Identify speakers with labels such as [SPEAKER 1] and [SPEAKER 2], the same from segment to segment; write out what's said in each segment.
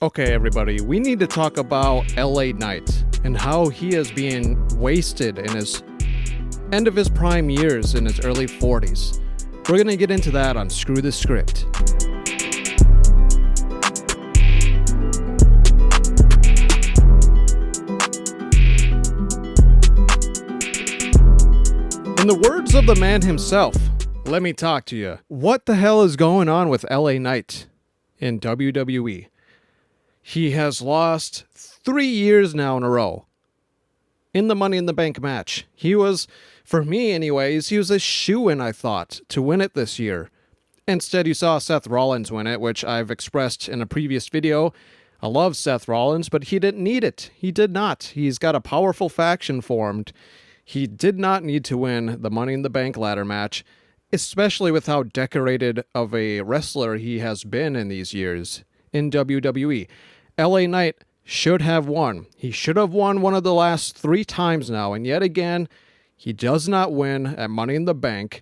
[SPEAKER 1] Okay, everybody, we need to talk about LA Knight and how he is being wasted in his end of his prime years in his early 40s. We're going to get into that on Screw the Script. In the words of the man himself, let me talk to you. What the hell is going on with LA Knight in WWE? He has lost 3 years now in a row in the Money in the Bank match. He was, for me anyways, he was a shoo-in, I thought, to win it this year. Instead, you saw Seth Rollins win it, which I've expressed in a previous video. I love Seth Rollins, but he didn't need it. He did not. He's got a powerful faction formed. He did not need to win the Money in the Bank ladder match, especially with how decorated of a wrestler he has been in these years in WWE. LA Knight should have won. He should have won one of the last 3 times now, and yet again, he does not win at Money in the Bank.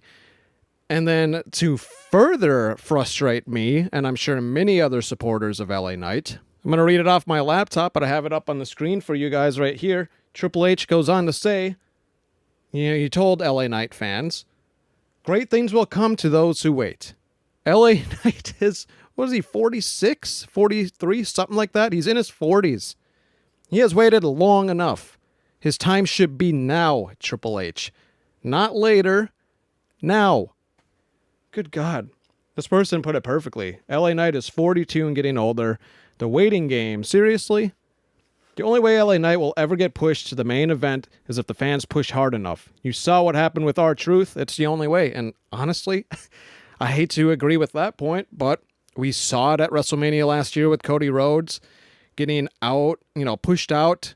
[SPEAKER 1] And then to further frustrate me, and I'm sure many other supporters of LA Knight, I'm going to read it off my laptop, but I have it up on the screen for you guys right here. Triple H goes on to say, he told LA Knight fans, "Great things will come to those who wait." LA Knight is, what is he, 46, 43, something like that? He's in his 40s. He has waited long enough. His time should be now, Triple H. Not later. Now. Good God. This person put it perfectly. LA Knight is 42 and getting older. The waiting game, seriously? The only way LA Knight will ever get pushed to the main event is if the fans push hard enough. You saw what happened with R-Truth. It's the only way. And honestly, I hate to agree with that point, but we saw it at WrestleMania last year with Cody Rhodes getting out, pushed out,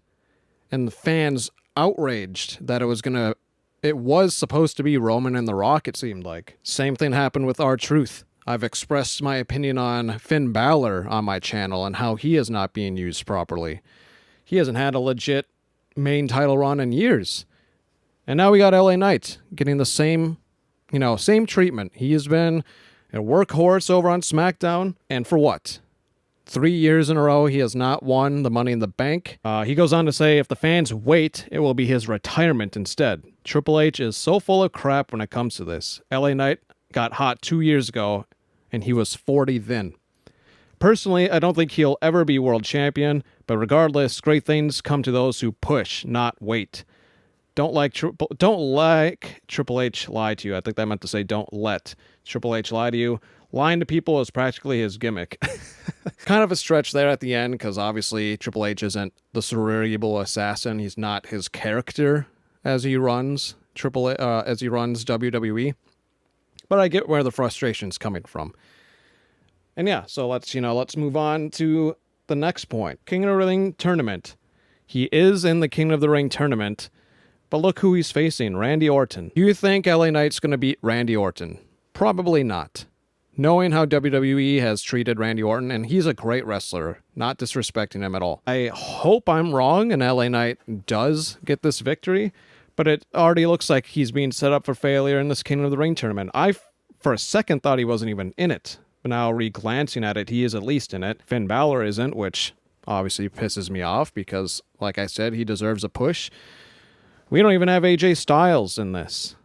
[SPEAKER 1] and the fans outraged that it was supposed to be Roman and The Rock, it seemed like. Same thing happened with R-Truth. I've expressed my opinion on Finn Balor on my channel and how he is not being used properly. He hasn't had a legit main title run in years. And now we got LA Knight getting the same treatment. He has been a workhorse over on SmackDown, and for what? 3 years in a row, he has not won the Money in the Bank. He goes on to say, if the fans wait, it will be his retirement instead. Triple H is so full of crap when it comes to this. LA Knight got hot 2 years ago, and he was 40 then. Personally, I don't think he'll ever be world champion, but regardless, great things come to those who push, not wait. Don't let Triple H lie to you. I think that meant to say don't let Triple H lie to you. Lying to people is practically his gimmick. Kind of a stretch there at the end, because obviously Triple H isn't the cerebral assassin. He's not his character as he runs WWE. But I get where the frustration's coming from. And yeah, so let's move on to the next point. King of the Ring tournament. He is in the King of the Ring tournament. But look who he's facing, Randy Orton. Do you think LA Knight's going to beat Randy Orton? Probably not. Knowing how WWE has treated Randy Orton, and he's a great wrestler, not disrespecting him at all. I hope I'm wrong and LA Knight does get this victory, but it already looks like he's being set up for failure in this King of the Ring tournament. I, for a second, thought he wasn't even in it. But now, re-glancing at it, he is at least in it. Finn Balor isn't, which obviously pisses me off because, like I said, he deserves a push. We don't even have AJ Styles in this.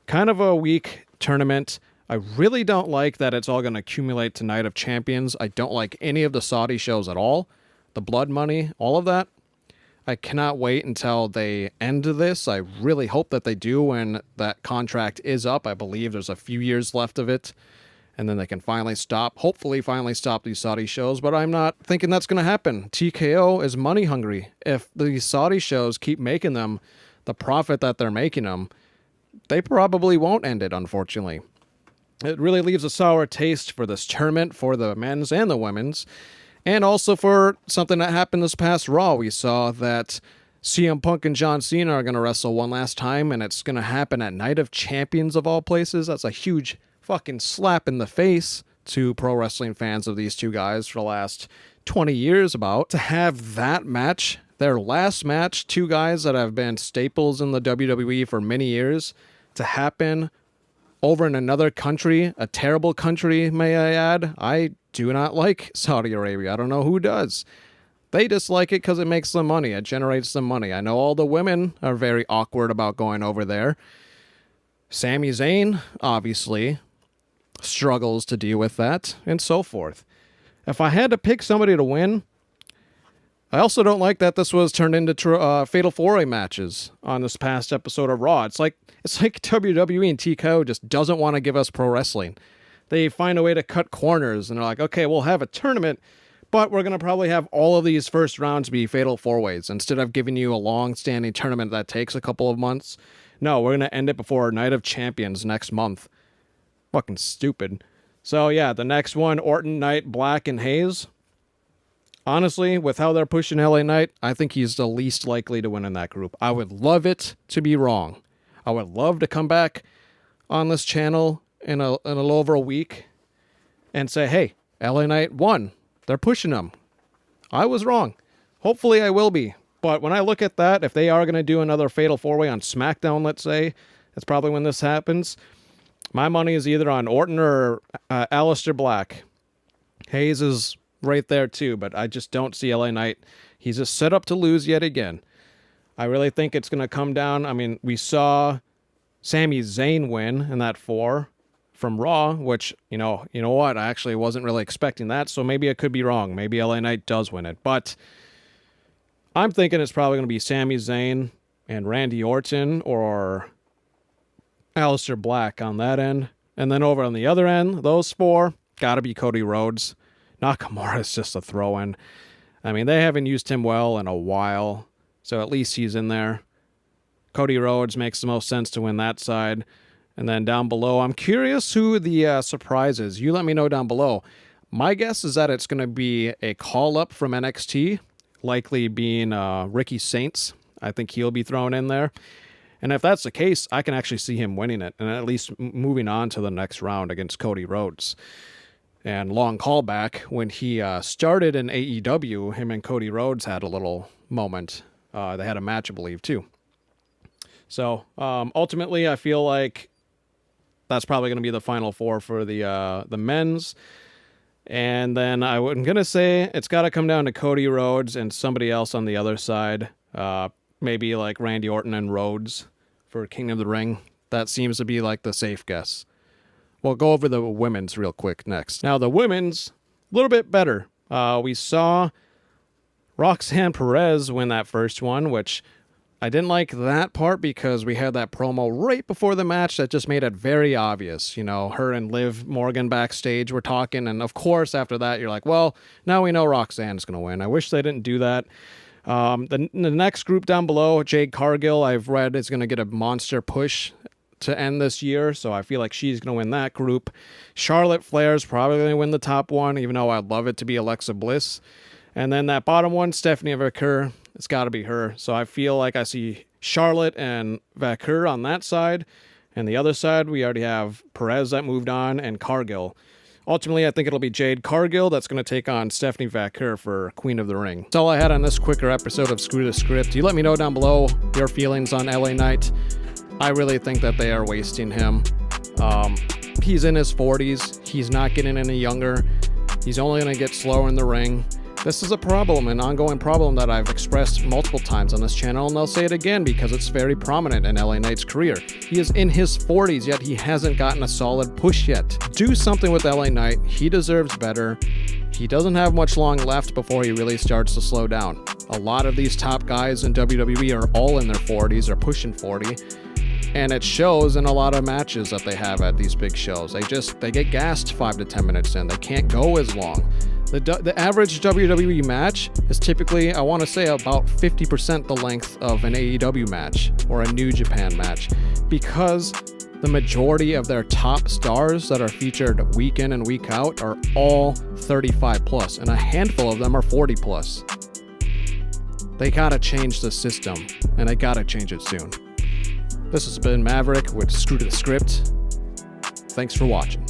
[SPEAKER 1] Kind of a weak tournament. I really don't like that it's all going to accumulate to Night of Champions. I don't like any of the Saudi shows at all. The blood money, all of that. I cannot wait until they end this. I really hope that they do when that contract is up. I believe there's a few years left of it. And then they can hopefully finally stop these Saudi shows. But I'm not thinking that's going to happen. TKO is money hungry. If these Saudi shows keep making them the profit that they're making them, they probably won't end it, unfortunately. It really leaves a sour taste for this tournament, for the men's and the women's. And also for something that happened this past Raw. We saw that CM Punk and John Cena are going to wrestle one last time. And it's going to happen at Night of Champions of all places. That's a huge fucking slap in the face to pro wrestling fans of these two guys for the last 20 years about. To have that match, their last match, two guys that have been staples in the WWE for many years, to happen over in another country, a terrible country, may I add. I do not like Saudi Arabia. I don't know who does. They dislike it because it makes them money. It generates them money. I know all the women are very awkward about going over there. Sami Zayn, obviously, struggles to deal with that, and so forth. If I had to pick somebody to win, I also don't like that this was turned into Fatal 4-Way matches on this past episode of Raw. It's like WWE and TKO just doesn't want to give us pro wrestling. They find a way to cut corners, and they're like, okay, we'll have a tournament, but we're going to probably have all of these first rounds be Fatal 4-Ways instead of giving you a long-standing tournament that takes a couple of months. No, we're going to end it before Night of Champions next month. Fucking stupid. So yeah, the next one, Orton, Knight, Black, and Hayes. Honestly, with how they're pushing LA Knight, I think he's the least likely to win in that group. I would love it to be wrong. I would love to come back on this channel in a little over a week and say, hey, LA Knight won. They're pushing him. I was wrong. Hopefully I will be. But when I look at that, if they are going to do another Fatal 4-Way on SmackDown, let's say, that's probably when this happens, my money is either on Orton or Aleister Black. Hayes is right there too, but I just don't see LA Knight. He's just set up to lose yet again. I really think it's going to come down. I mean, we saw Sami Zayn win in that 4 from Raw, which, you know what? I actually wasn't really expecting that, so maybe I could be wrong. Maybe LA Knight does win it, but I'm thinking it's probably going to be Sami Zayn and Randy Orton or Aleister Black on that end. And then over on the other end, those 4, gotta be Cody Rhodes. Nakamura's just a throw-in. I mean, they haven't used him well in a while, so at least he's in there. Cody Rhodes makes the most sense to win that side. And then down below, I'm curious who the surprise is. You let me know down below. My guess is that it's going to be a call-up from NXT, likely being Ricky Saints. I think he'll be thrown in there. And if that's the case, I can actually see him winning it and at least moving on to the next round against Cody Rhodes. And long callback, when he started in AEW, him and Cody Rhodes had a little moment. They had a match, I believe, too. So ultimately, I feel like that's probably going to be the final 4 for the men's. And then I'm going to say it's got to come down to Cody Rhodes and somebody else on the other side. Maybe like Randy Orton and Rhodes for King of the Ring. That seems to be like the safe guess. We'll go over the women's real quick next. Now, the women's, a little bit better. We saw Roxanne Perez win that first one, which I didn't like that part because we had that promo right before the match that just made it very obvious. You know, her and Liv Morgan backstage were talking, and of course, after that, you're like, well, now we know Roxanne's going to win. I wish they didn't do that. The next group down below, Jade Cargill, I've read is going to get a monster push to end this year, so I feel like she's going to win that group. Charlotte Flair's probably going to win the top one, even though I'd love it to be Alexa Bliss. And then that bottom one, Stephanie Vaquer, it's got to be her. So I feel like I see Charlotte and Vaquer on that side, and the other side, we already have Perez that moved on, and Cargill. Ultimately, I think it'll be Jade Cargill that's going to take on Stephanie Vaquer for Queen of the Ring. That's all I had on this quicker episode of Screw the Script. You let me know down below your feelings on LA Knight. I really think that they are wasting him. He's in his 40s. He's not getting any younger. He's only going to get slower in the ring. This is a problem, an ongoing problem that I've expressed multiple times on this channel, and I'll say it again because it's very prominent in LA Knight's career. He is in his 40s, yet he hasn't gotten a solid push yet. Do something with LA Knight. He deserves better. He doesn't have much long left before he really starts to slow down. A lot of these top guys in WWE are all in their 40s or pushing 40. And it shows in a lot of matches that they have at these big shows. They get gassed 5 to 10 minutes in. They can't go as long. The average WWE match is typically, I want to say, about 50% the length of an AEW match or a New Japan match, because the majority of their top stars that are featured week in and week out are all 35 plus, and a handful of them are 40 plus. They gotta change the system, and they gotta change it soon. This has been Maverick with Screw to the Script. Thanks for watching.